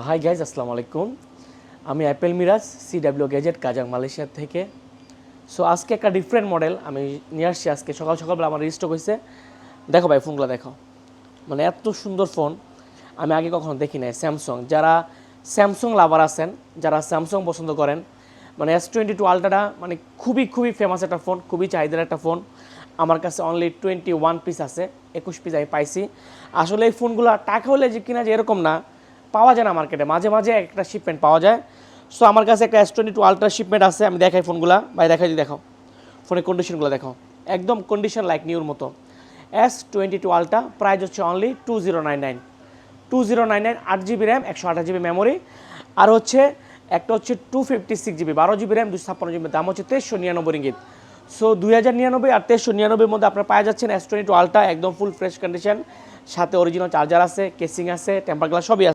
Hi guys, আসসালামু আলাইকুম। আমি Apel Miraj CW gadget Kajang Malaysia থেকে। সো আজকে একটা ডিফারেন্ট মডেল আমি নিয়ে আসছি। আজকে সকালবেলা আমার রিস্টক হয়েছে। দেখো ভাই, ফোনগুলো দেখো, মানে এত সুন্দর ফোন আমি আগে কখনো দেখি নাই। স্যামসং, যারা স্যামসং লাভার আছেন, যারা স্যামসং পছন্দ করেন, মানে S22 আলট্রাটা মানে খুবই ফেমাস একটা ফোন, খুবই চাহিদার একটা ফোন। আমার কাছে অনলি 21 পিস আছে, 21 পিস আমি পাইছি। আসলে এই ফোনগুলো টাকা হলে যে কিনা যে এরকম না, পাওয়া যায় না মার্কেটে, মাঝে মাঝে একটা শিপমেন্ট পাওয়া যায়। সো আমার কাছে একটা S22 আলট্রা শিপমেন্ট আছে, আমি দেখাই ফোনগুলা ভাই, দেখাই দিই, দেখো ফোনের কন্ডিশনগুলো দেখো, একদম কন্ডিশন লাইক নিউর মতো। S22 আলট্রা প্রাইস হচ্ছে only 2099। 2099, 8 GB RAM, 128 GB memory. আর হচ্ছে একটা হচ্ছে 256 GB, 12 GB র্যাম, 256 GB, দাম হচ্ছে 2399 রিঙ্গিত। সো 2099 আর 2399 মধ্যে আপনারা পাওয়া যাচ্ছেন S22 আলট্রা, একদম ফুল ফ্রেশ কন্ডিশন, সাথে অরিজিনাল চার্জার আছে, কেসিং আছে, টেম্পার গ্লাস সবই আছে।